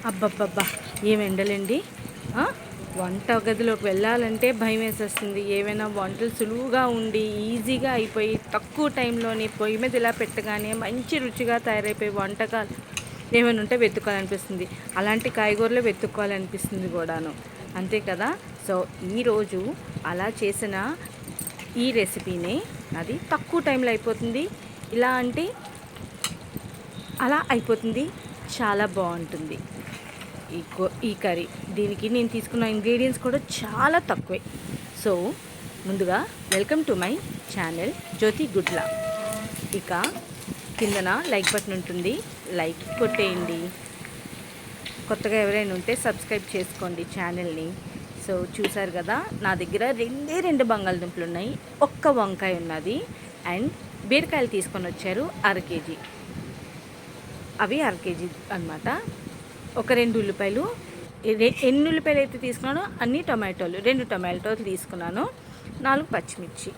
అబ్బబ్బబ్బా! ఏం ఎండలండి. వంట గదిలోకి వెళ్ళాలంటే భయం వేసేస్తుంది. ఏవైనా వంటలు సులువుగా ఉండి ఈజీగా అయిపోయి తక్కువ టైంలోనే పొయ్యి మీద ఇలా పెట్టగానే మంచి రుచిగా తయారైపోయి వంటకాలు ఏమైనా ఉంటే వెతుక్కోవాలనిపిస్తుంది. అలాంటి కాయగూరలు వెతుక్కోవాలనిపిస్తుంది కూడాను. అంతే కదా. సో ఈరోజు అలా చేసిన ఈ రెసిపీనే అది తక్కువ టైంలో అయిపోతుంది. ఇలా అంటే అలా అయిపోతుంది. చాలా బాగుంటుంది ఈ కర్రీ. దీనికి నేను తీసుకున్న ఇంగ్రీడియంట్స్ కూడా చాలా తక్కువే. సో ముందుగా వెల్కమ్ టు మై ఛానల్ జ్యోతి గుడ్ల. ఇక కిందన లైక్ బటన్ ఉంటుంది, లైక్ కొట్టేయండి. కొత్తగా ఎవరైనా ఉంటే సబ్స్క్రైబ్ చేసుకోండి ఛానల్ని. సో చూసారు కదా, నా దగ్గర రెండు బంగాళదుంపలు ఉన్నాయి, ఒక్క వంకాయ ఉన్నది, అండ్ బీరకాయలు తీసుకొని వచ్చారు అర కేజీ. అవి అర కేజీ అనమాట. ఒక 2 ఉల్లిపాయలు, ఎన్ని ఉల్లిపాయలు అయితే తీసుకున్నానో అన్ని టొమాటోలు, 2 టొమాటోలు తీసుకున్నాను, 4 పచ్చిమిర్చి.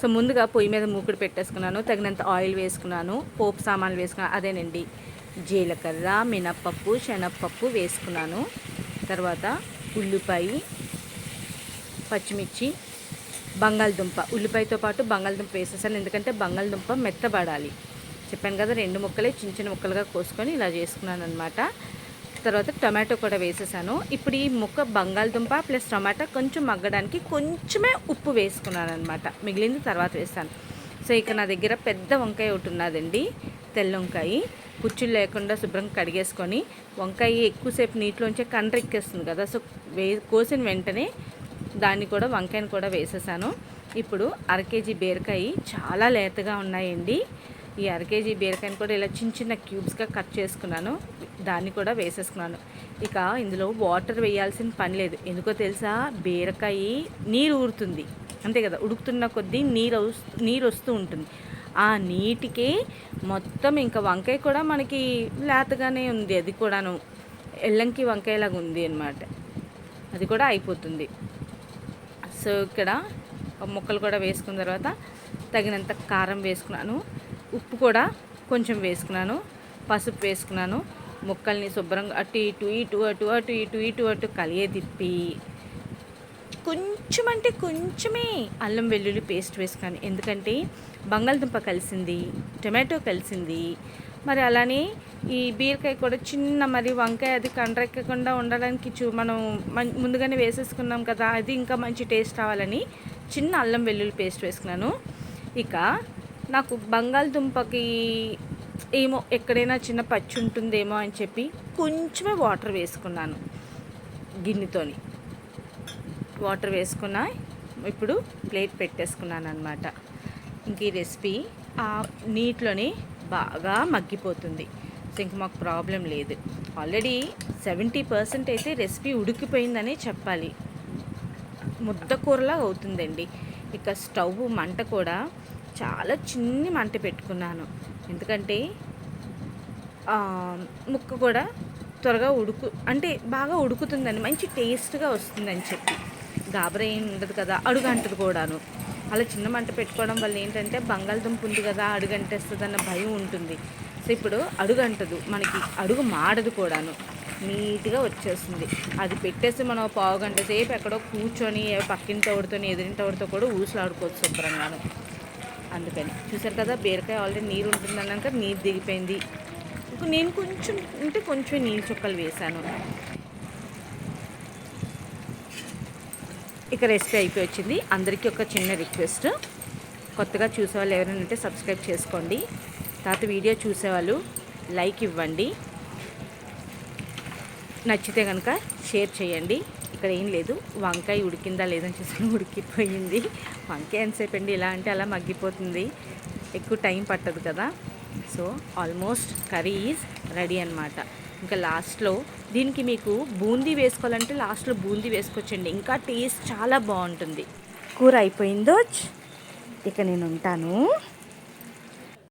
సో ముందుగా పొయ్యి మీద మూకుడు పెట్టేసుకున్నాను, తగినంత ఆయిల్ వేసుకున్నాను, పోపు సామాన్లు వేసుకున్నాను. అదేనండి, జీలకర్ర, మినప్పప్పు, శనగపప్పు వేసుకున్నాను. తర్వాత ఉల్లిపాయ, పచ్చిమిర్చి, బంగాళదుంప. ఉల్లిపాయతో పాటు బంగాళదుంప వేసేసాను, ఎందుకంటే బంగాళదుంప మెత్తబడాలి. చెప్పాను కదా, 2 ముక్కలే చిన్న చిన్న ముక్కలుగా కోసుకొని ఇలా చేసుకున్నాను అనమాట. తర్వాత టొమాటో కూడా వేసేసాను. ఇప్పుడు ఈ ముక్క బంగాళదుంప ప్లస్ టొమాటో కొంచెం మగ్గడానికి కొంచెమే ఉప్పు వేసుకున్నాను అనమాట, మిగిలింది తర్వాత వేస్తాను. సో ఇక నా దగ్గర పెద్ద వంకాయ ఒకటి ఉన్నదండి, తెల్ల వంకాయ. పుచ్చులు లేకుండా శుభ్రంగా కడిగేసుకొని, వంకాయ ఎక్కువసేపు నీటిలోంచే కండ్ర ఎక్కేస్తుంది కదా, సో కోసిన వెంటనే దాన్ని కూడా వంకాయని కూడా వేసేసాను. ఇప్పుడు అర కేజీ బీరకాయ చాలా లేతగా ఉన్నాయండి. ఈ అర కేజీ బీరకాయని కూడా ఇలా చిన్న చిన్న క్యూబ్స్గా కట్ చేసుకున్నాను, దాన్ని కూడా వేసేసుకున్నాను. ఇక ఇందులో వాటర్ వేయాల్సిన పని లేదు, ఎందుకో తెలుసా, బీరకాయ నీరు ఊరుతుంది అంతే కదా, ఉడుకుతున్న కొద్దీ నీరు వస్తూ ఉంటుంది. ఆ నీటికే మొత్తం ఇంకా వంకాయ కూడా మనకి లేతగానే ఉంది, అది కూడాను ఎల్లంకి వంకాయలాగా ఉంది అన్నమాట, అది కూడా అయిపోతుంది. సో ఇక్కడ ముక్కలు కూడా వేసుకున్న తర్వాత తగినంత కారం వేసుకున్నాను, ఉప్పు కూడా కొంచెం వేసుకున్నాను, పసుపు వేసుకున్నాను. ముక్కల్ని శుభ్రంగా అటు ఇటు ఇటు అటు అటు ఇటు ఇటు అటు కలిగే తిప్పి కొంచెం అంటే కొంచెమే అల్లం వెల్లుల్లి పేస్ట్ వేసుకున్నాను, ఎందుకంటే బంగాళదుంప కలిసింది, టొమాటో కలిసింది, మరి అలానే ఈ బీరకాయ కూడా చిన్న, మరి వంకాయ అది కండ్రెక్కకుండా ఉండడానికి మనం ముందుగానే వేసేసుకున్నాం కదా, అది ఇంకా మంచి టేస్ట్ రావాలని చిన్న అల్లం వెల్లుల్లి పేస్ట్ వేసుకున్నాను. ఇక నాకు బంగాళదుంపకి ఏమో ఎక్కడైనా చిన్న పచ్చి ఉంటుందేమో అని చెప్పి కొంచెమే వాటర్ వేసుకున్నాను, గిన్నెతోని వాటర్ వేసుకున్నా. ఇప్పుడు ప్లేట్ పెట్టేసుకున్నాను అనమాట. ఇంక ఈ రెసిపీ ఆ నీటిలోనే బాగా మగ్గిపోతుంది. సో ఇంక మాకు ప్రాబ్లం లేదు, ఆల్రెడీ 70% అయితే రెసిపీ ఉడికిపోయిందనే చెప్పాలి, ముద్ద కూరలా అవుతుందండి. ఇక స్టవ్ మంట కూడా చాలా చిన్ని మంట పెట్టుకున్నాను, ఎందుకంటే ముక్క కూడా త్వరగా అంటే బాగా ఉడుకుతుందని, మంచి టేస్ట్గా వస్తుందని చెప్పి. గాబరా ఏం ఉండదు కదా, అడుగంటది కూడాను. అలా చిన్న మంట పెట్టుకోవడం వల్ల ఏంటంటే బంగాళదుంప ఉంది కదా, అడుగంటేస్తుంది అన్న భయం ఉంటుంది. సో ఇప్పుడు అడుగంటదు మనకి, అడుగు మాడదు కూడాను, నీట్గా వచ్చేస్తుంది. అది పెట్టేసి మనం పావు గంట సేపు ఎక్కడో కూర్చొని పక్కింటి తోడుతో ఎదురింటి తోడుతో కూడా ఊసులాడుకోవచ్చు శుభ్రంగాను. అందుకని చూసారు కదా, బీరకాయ ఆల్రెడీ నీరు ఉంటుంది అన్నాక నీరు దిగిపోయింది. నేను కొంచెం అంటే కొంచెం నీళ్ళు చుక్కలు వేసాను. ఇక రెసిపీ అయిపోయి వచ్చింది. అందరికీ ఒక చిన్న రిక్వెస్ట్, కొత్తగా చూసేవాళ్ళు ఎవరైనా ఉంటే సబ్స్క్రైబ్ చేసుకోండి, తర్వాత వీడియో చూసేవాళ్ళు లైక్ ఇవ్వండి, నచ్చితే కనుక షేర్ చేయండి. ఇక్కడ ఏం లేదు, వంకాయ ఉడికిందా లేదని చూసాను, ఉడికిపోయింది. వంకాయ ఎంతసేపు అండి, ఇలా అంటే అలా మగ్గిపోతుంది, ఎక్కువ టైం పట్టదు కదా. So almost curry is ready అనమాట. ఇంకా లాస్ట్లో దీనికి మీకు బూందీ వేసుకోవాలంటే లాస్ట్లో బూందీ వేసుకోవచ్చండి, ఇంకా టేస్ట్ చాలా బాగుంటుంది. కూర అయిపోయిందో, ఇక నేను ఉంటాను.